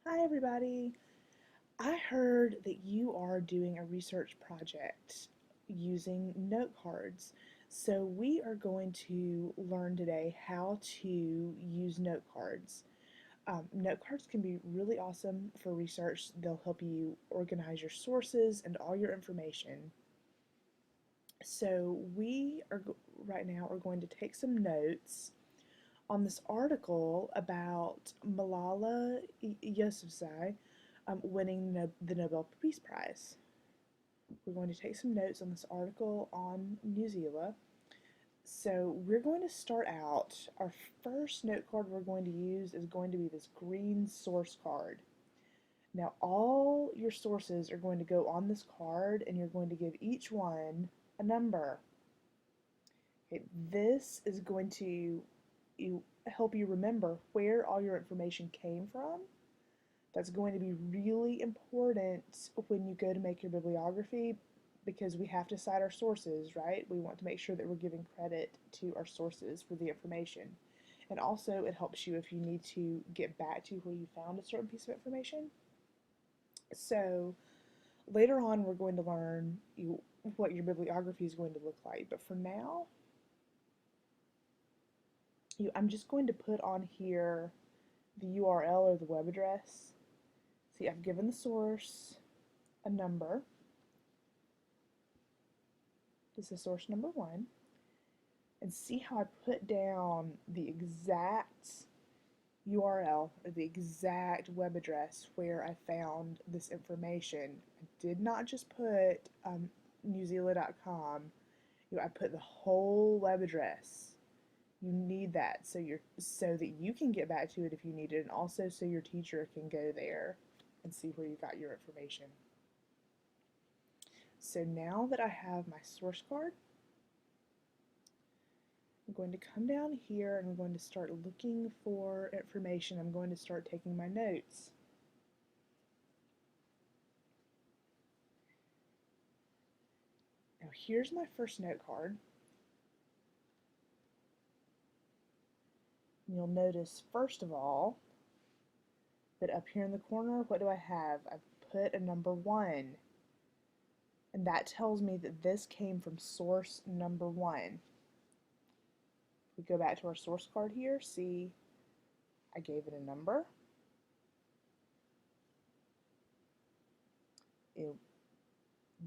Hi, everybody. I heard that you are doing a research project using note cards. So, we are going to learn today how to use note cards. Note cards can be really awesome for research. They'll help you organize your sources and all your information. So, right now are going to take some notes on this article about Malala Yousafzai winning the Nobel Peace Prize. We're going to take some notes on this article on New Zealand. So we're going to start out. Our first note card we're going to use is going to be this green source card. Now all your sources are going to go on this card and you're going to give each one a number. Okay, this is going to help you remember where all your information came from. That's going to be really important when you go to make your bibliography because we have to cite our sources, right? We want to make sure that we're giving credit to our sources for the information. And also, it helps you if you need to get back to where you found a certain piece of information. So, later on, we're going to learn what your bibliography is going to look like. But for now, I'm just going to put on here the URL or the web address. See, I've given the source a number. This is source number 1. And see how I put down the exact URL or the exact web address where I found this information. I did not just put newzealand.com. I put the whole web address. You need that so that you can get back to it if you need it, and also so your teacher can go there and see where you got your information. So now that I have my source card, I'm going to come down here and I'm going to start looking for information. I'm going to start taking my notes. Now here's my first note card. And you'll notice, first of all, that up here in the corner, what do I have? I've put a number 1. And that tells me that this came from source number 1. We go back to our source card here, see, I gave it a number.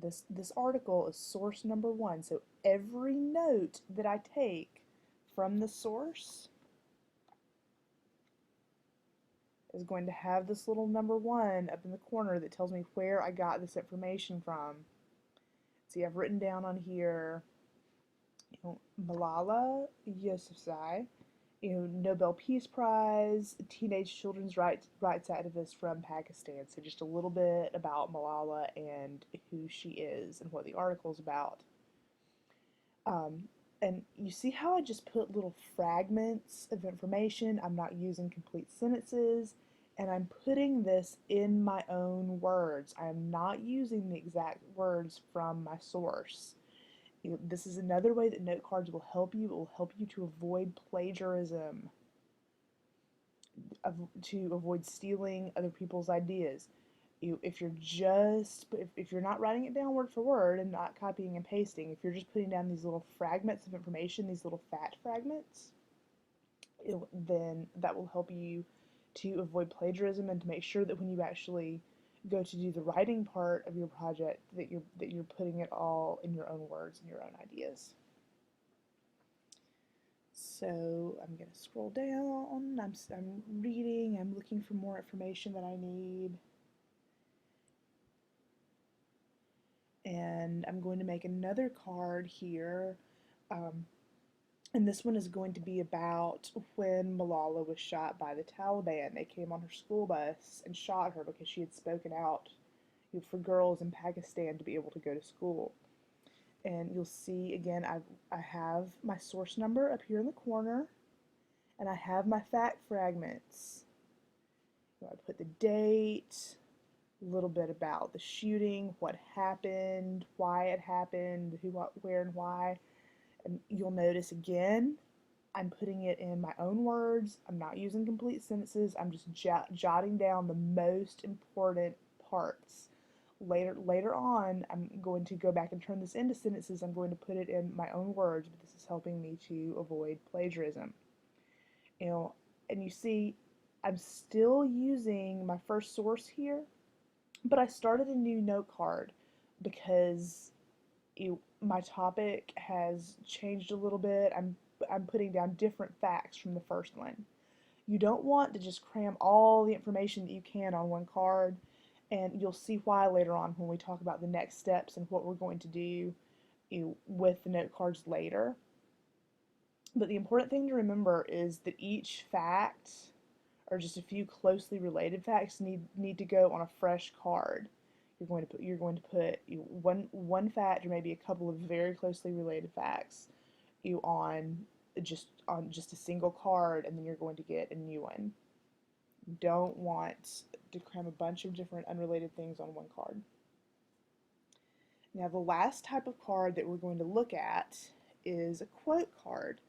This article is source number 1, so every note that I take from the source is going to have this little number 1 up in the corner that tells me where I got this information from. See, I've written down on here, Malala Yousafzai, Nobel Peace Prize, teenage children's rights activist from Pakistan. So just a little bit about Malala and who she is and what the article is about. And you see how I just put little fragments of information? I'm not using complete sentences, and I'm putting this in my own words. I am not using the exact words from my source. This is another way that note cards will help you. It will help you to avoid plagiarism, to avoid stealing other people's ideas. If you're not writing it down word for word and not copying and pasting, if you're just putting down these little fragments of information, these little fat fragments, then that will help you to avoid plagiarism and to make sure that when you actually go to do the writing part of your project that you're putting it all in your own words and your own ideas. So I'm going to scroll down, I'm reading, I'm looking for more information that I need. And I'm going to make another card here. And this one is going to be about when Malala was shot by the Taliban. They came on her school bus and shot her because she had spoken out for girls in Pakistan to be able to go to school. And you'll see again, I have my source number up here in the corner, and I have my fact fragments. I put the date, a little bit about the shooting, what happened, why it happened, who, what, where, and why. And you'll notice again, I'm putting it in my own words. I'm not using complete sentences. I'm just jotting down the most important parts. Later on, I'm going to go back and turn this into sentences. I'm going to put it in my own words, but this is helping me to avoid plagiarism. You know, and you see, I'm still using my first source here, but I started a new note card because my topic has changed a little bit. I'm putting down different facts from the first one. You don't want to just cram all the information that you can on one card, and you'll see why later on when we talk about the next steps and what we're going to do with the note cards later. But the important thing to remember is that each fact, or just a few closely related facts, need to go on a fresh card. You're going to put one fact or maybe a couple of very closely related facts on just a single card, and then you're going to get a new one. You don't want to cram a bunch of different unrelated things on one card. Now the last type of card that we're going to look at is a quote card.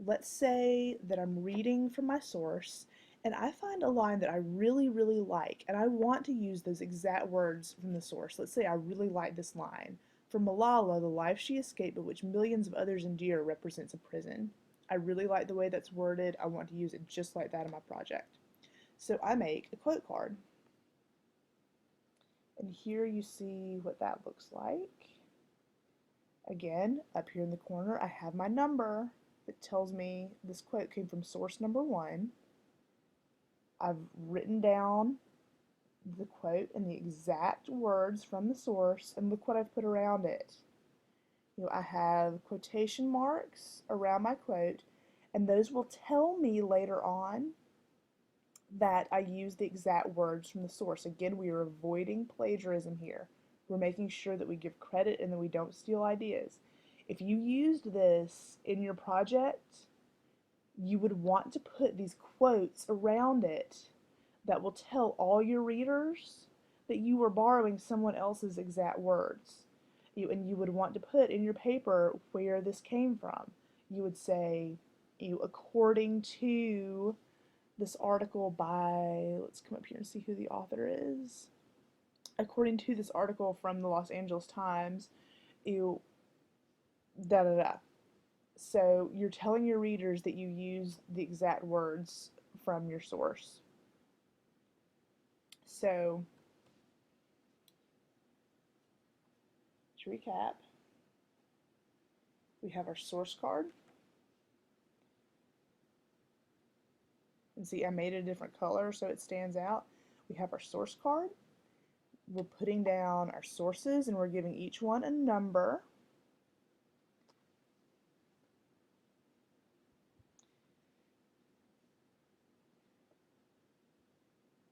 Let's say that I'm reading from my source and I find a line that I really, really like, and I want to use those exact words from the source. Let's say I really like this line. For Malala, the life she escaped but which millions of others endure represents a prison. I really like the way that's worded. I want to use it just like that in my project. So I make a quote card. And here you see what that looks like. Again, up here in the corner, I have my number that tells me this quote came from source number 1. I've written down the quote and the exact words from the source, and look what I've put around it. I have quotation marks around my quote, and those will tell me later on that I used the exact words from the source. Again, we are avoiding plagiarism here. We're making sure that we give credit and that we don't steal ideas. If you used this in your project, you would want to put these quotes around it that will tell all your readers that you were borrowing someone else's exact words. And you would want to put in your paper where this came from. You would say, according to this article by, let's come up here and see who the author is. According to this article from the Los Angeles Times, da da da. So you're telling your readers that you use the exact words from your source. So, to recap, we have our source card. And see, I made it a different color so it stands out. We have our source card. We're putting down our sources and we're giving each one a number.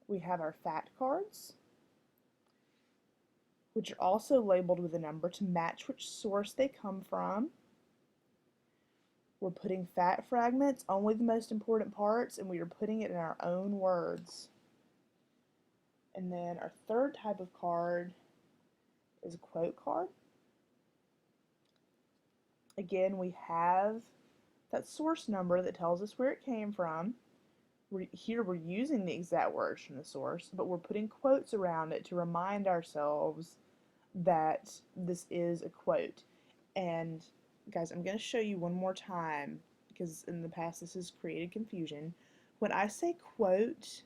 We have our fact cards, which are also labeled with a number to match which source they come from. We're putting fact fragments, only the most important parts, and we are putting it in our own words. And then our third type of card is a quote card. Again, we have that source number that tells us where it came from. Here we're using the exact words from the source, but we're putting quotes around it to remind ourselves that this is a quote. And guys, I'm going to show you one more time because in the past this has created confusion. When I say quote,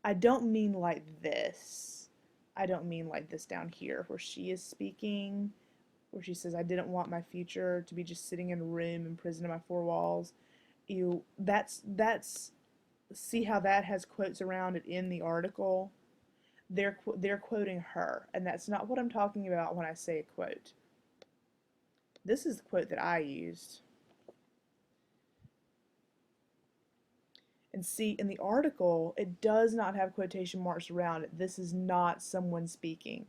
I don't mean like this. I don't mean like this down here where she is speaking, where she says, I didn't want my future to be just sitting in a room imprisoned in my four walls. That's see how that has quotes around it in the article? They're quoting her, and that's not what I'm talking about when I say a quote. This is the quote that I used. And see, in the article, it does not have quotation marks around it. This is not someone speaking.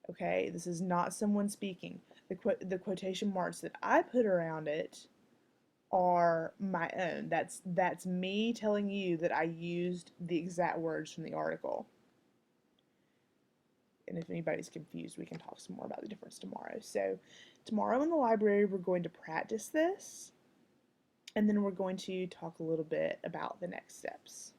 Okay, this is not someone speaking. The quotation marks that I put around it are my own. That's me telling you that I used the exact words from the article. And if anybody's confused, we can talk some more about the difference tomorrow. So tomorrow in the library, we're going to practice this. and then we're going to talk a little bit about the next steps.